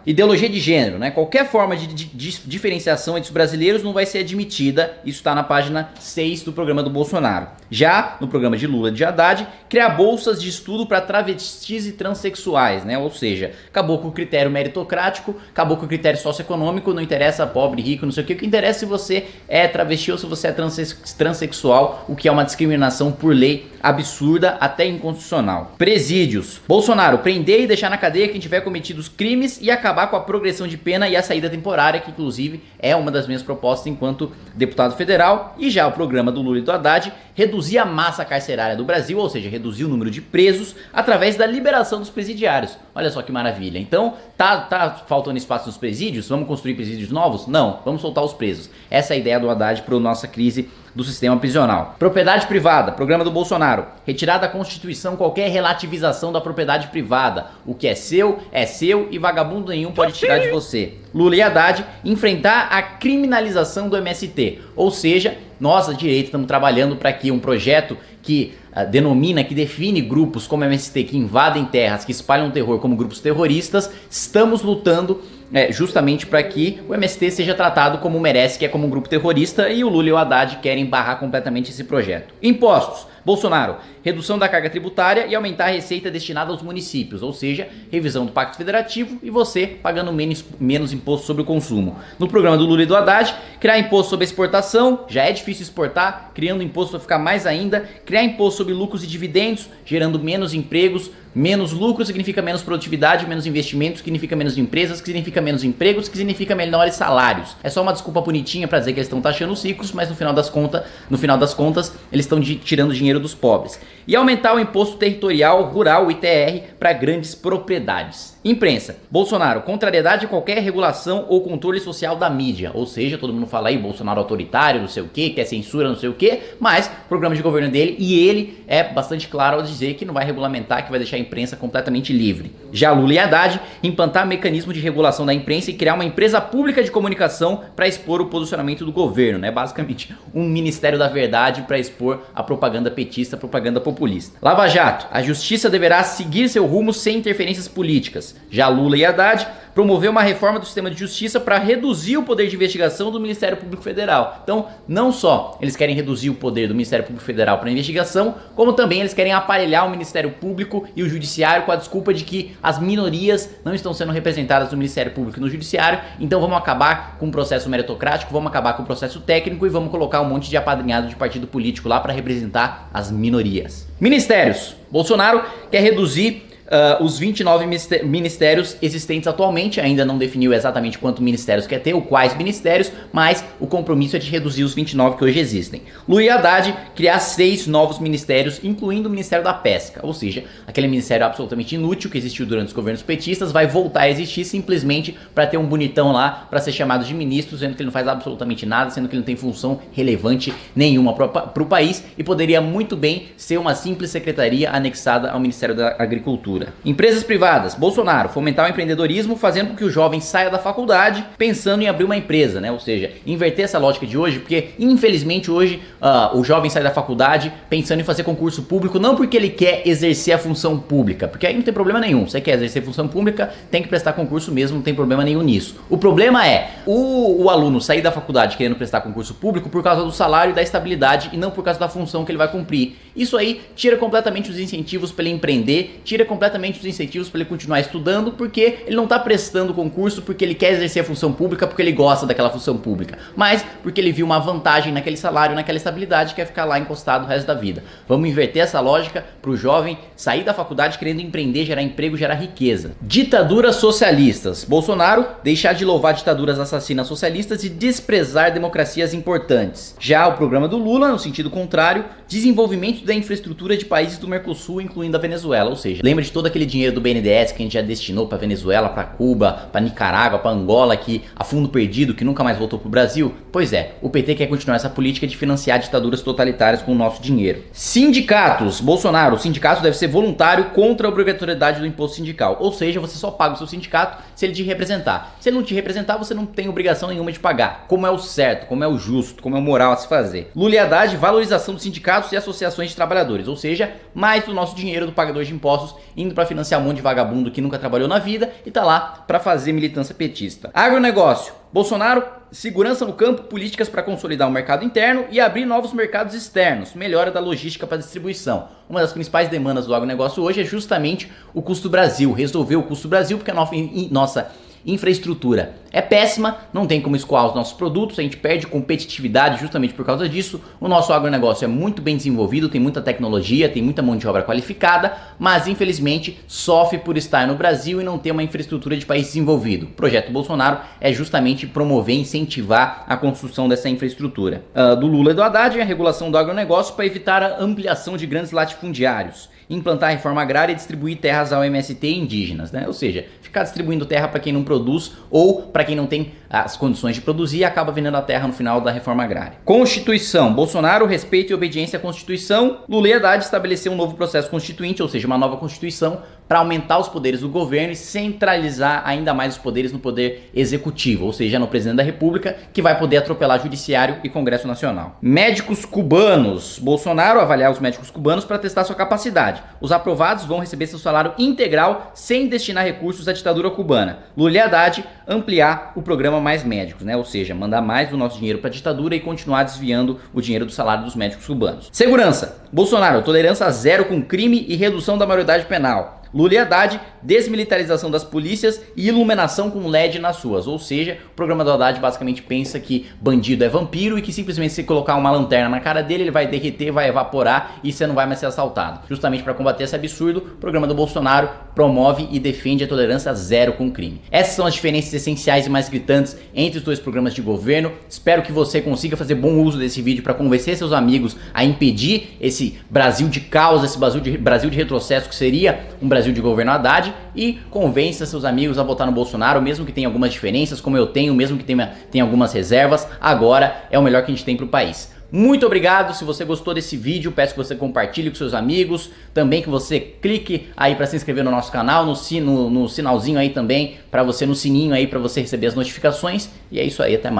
Ideologia de gênero, né? Qualquer forma de diferenciação entre os brasileiros não vai ser admitida. Isso está na página 6 do programa do Bolsonaro. Já no programa de Lula e de Haddad, criar bolsas de estudo para travestis e transexuais, né? Ou seja, acabou com o critério meritocrático, acabou com o critério socioeconômico, não interessa pobre, rico, não sei o que interessa é se você é travesti ou se você é transexual, o que é uma discriminação por lei absurda, até inconstitucional. Presídios. Bolsonaro, prender e deixar na cadeia quem tiver cometido os crimes e acabar com a progressão de pena e a saída temporária, que inclusive é uma das minhas propostas enquanto deputado federal. E já o programa do Lula e do Haddad, reduzir a massa carcerária do Brasil, ou seja, reduzir o número de presos através da liberação dos presidiários. Olha só que maravilha. Então, tá faltando espaço nos presídios? Vamos construir presídios novos? Não, vamos soltar os presos. Essa é a ideia do Haddad para a nossa crise do sistema prisional. Propriedade privada, programa do Bolsonaro. Retirar da Constituição qualquer relativização da propriedade privada. O que é seu e vagabundo nenhum pode tirar de você. Lula e Haddad, enfrentar a criminalização do MST. Ou seja, nós, a direita, estamos trabalhando para que um projeto que que define grupos como MST que invadem terras, que espalham terror como grupos terroristas, estamos lutando justamente para que o MST seja tratado como merece, que é como um grupo terrorista, e o Lula e o Haddad querem barrar completamente esse projeto. Impostos. Bolsonaro, redução da carga tributária e aumentar a receita destinada aos municípios, ou seja, revisão do Pacto Federativo e você pagando menos imposto sobre o consumo. No programa do Lula e do Haddad, criar imposto sobre exportação, já é difícil exportar, criando imposto vai ficar mais ainda, criar imposto sobre lucros e dividendos, gerando menos empregos. Menos lucro significa menos produtividade, menos investimento significa menos empresas, que significa menos empregos, que significa menores salários. É só uma desculpa bonitinha para dizer que eles estão taxando os ricos, mas no final das contas eles estão tirando dinheiro dos pobres. E aumentar o imposto territorial rural, o ITR, para grandes propriedades. Imprensa. Bolsonaro, contrariedade a qualquer regulação ou controle social da mídia. Ou seja, todo mundo fala aí, Bolsonaro autoritário, não sei o que, quer censura, não sei o que, mas o programa de governo dele, e ele é bastante claro ao dizer que não vai regulamentar, que vai deixar a imprensa completamente livre. Já Lula e Haddad, implantar mecanismo de regulação da imprensa e criar uma empresa pública de comunicação para expor o posicionamento do governo, né? Basicamente, um Ministério da Verdade para expor a propaganda petista, a propaganda populista. Lava Jato, a justiça deverá seguir seu rumo sem interferências políticas. Já Lula e Haddad, promoveu uma reforma do sistema de justiça para reduzir o poder de investigação do Ministério Público Federal. Então, não só eles querem reduzir o poder do Ministério Público Federal para investigação, como também eles querem aparelhar o Ministério Público e o Judiciário com a desculpa de que as minorias não estão sendo representadas no Ministério Público e no Judiciário, então vamos acabar com o processo meritocrático, vamos acabar com o processo técnico e vamos colocar um monte de apadrinhado de partido político lá para representar as minorias. Ministérios. Bolsonaro quer reduzir os 29 ministérios existentes atualmente, ainda não definiu exatamente quantos ministérios quer ter, ou quais ministérios, mas o compromisso é de reduzir os 29 que hoje existem. Lula e Haddad criar 6 novos ministérios, incluindo o Ministério da Pesca, ou seja, aquele ministério absolutamente inútil que existiu durante os governos petistas, vai voltar a existir simplesmente para ter um bonitão lá, para ser chamado de ministro, sendo que ele não faz absolutamente nada, sendo que ele não tem função relevante nenhuma para o país, e poderia muito bem ser uma simples secretaria anexada ao Ministério da Agricultura. Empresas privadas. Bolsonaro, fomentar o empreendedorismo, fazendo com que o jovem saia da faculdade pensando em abrir uma empresa, né? Ou seja, inverter essa lógica de hoje, porque infelizmente hoje o jovem sai da faculdade pensando em fazer concurso público, não porque ele quer exercer a função pública, porque aí não tem problema nenhum. Você quer exercer função pública, tem que prestar concurso mesmo, não tem problema nenhum nisso. O problema é o aluno sair da faculdade querendo prestar concurso público por causa do salário e da estabilidade e não por causa da função que ele vai cumprir. Isso aí tira completamente os incentivos para ele empreender, tira completamente os incentivos para ele continuar estudando, porque ele não está prestando concurso porque ele quer exercer a função pública, porque ele gosta daquela função pública, mas porque ele viu uma vantagem naquele salário, naquela estabilidade, quer ficar lá encostado o resto da vida. Vamos inverter essa lógica para o jovem sair da faculdade querendo empreender, gerar emprego, gerar riqueza. Ditaduras socialistas. Bolsonaro, deixar de louvar ditaduras assassinas socialistas e desprezar democracias importantes. Já o programa do Lula, no sentido contrário, desenvolvimento da infraestrutura de países do Mercosul, incluindo a Venezuela, ou seja, lembra de todo aquele dinheiro do BNDES que a gente já destinou para Venezuela, para Cuba, para Nicarágua, para Angola, que a fundo perdido, que nunca mais voltou para o Brasil? Pois é, o PT quer continuar essa política de financiar ditaduras totalitárias com o nosso dinheiro. Sindicatos. Bolsonaro, o sindicato deve ser voluntário contra a obrigatoriedade do imposto sindical, ou seja, você só paga o seu sindicato se ele te representar. Se ele não te representar, você não tem obrigação nenhuma de pagar, como é o certo, como é o justo, como é o moral a se fazer. Lula e Haddad, valorização dos sindicatos e associações de trabalhadores, ou seja, mais do nosso dinheiro do pagador de impostos indo para financiar um monte de vagabundo que nunca trabalhou na vida e tá lá para fazer militância petista. Agronegócio. Bolsonaro, segurança no campo, políticas para consolidar o mercado interno e abrir novos mercados externos, melhora da logística para distribuição. Uma das principais demandas do agronegócio hoje é justamente o custo Brasil, resolver o custo Brasil, porque a nossa infraestrutura é péssima, não tem como escoar os nossos produtos, a gente perde competitividade justamente por causa disso. O nosso agronegócio é muito bem desenvolvido, tem muita tecnologia, tem muita mão de obra qualificada, mas infelizmente sofre por estar no Brasil e não ter uma infraestrutura de país desenvolvido. O projeto Bolsonaro é justamente promover e incentivar a construção dessa infraestrutura. Do Lula e do Haddad é a regulação do agronegócio para evitar a ampliação de grandes latifundiários, implantar a reforma agrária e distribuir terras ao MST e indígenas, né? Ou seja, ficar distribuindo terra para quem não produz ou para quem não tem as condições de produzir e acaba vendendo a terra no final da reforma agrária. Constituição. Bolsonaro, respeito e obediência à Constituição. Lula e Haddad estabeleceu um novo processo constituinte, ou seja, uma nova Constituição para aumentar os poderes do governo e centralizar ainda mais os poderes no poder executivo, ou seja, no presidente da República, que vai poder atropelar Judiciário e Congresso Nacional. Médicos cubanos. Bolsonaro avaliar os médicos cubanos para testar sua capacidade. Os aprovados vão receber seu salário integral sem destinar recursos à ditadura cubana. Lula e Haddad ampliar o programa Mais Médicos, né? Ou seja, mandar mais do nosso dinheiro para a ditadura e continuar desviando o dinheiro do salário dos médicos cubanos. Segurança. Bolsonaro, tolerância zero com crime e redução da maioridade penal. Lula e Haddad, desmilitarização das polícias e iluminação com LED nas ruas. Ou seja, o programa do Haddad basicamente pensa que bandido é vampiro e que simplesmente se colocar uma lanterna na cara dele, ele vai derreter, vai evaporar e você não vai mais ser assaltado. Justamente para combater esse absurdo, o programa do Bolsonaro promove e defende a tolerância zero com crime. Essas são as diferenças essenciais e mais gritantes entre os dois programas de governo. Espero que você consiga fazer bom uso desse vídeo para convencer seus amigos a impedir esse Brasil de caos, esse Brasil de retrocesso que seria um Brasil de governo Haddad, e convença seus amigos a votar no Bolsonaro, mesmo que tenha algumas diferenças, como eu tenho, mesmo que tenha algumas reservas, agora é o melhor que a gente tem para o país. Muito obrigado, se você gostou desse vídeo, peço que você compartilhe com seus amigos, também que você clique aí para se inscrever no nosso canal, no sinalzinho aí também, no sininho aí para você receber as notificações, e é isso aí, até mais.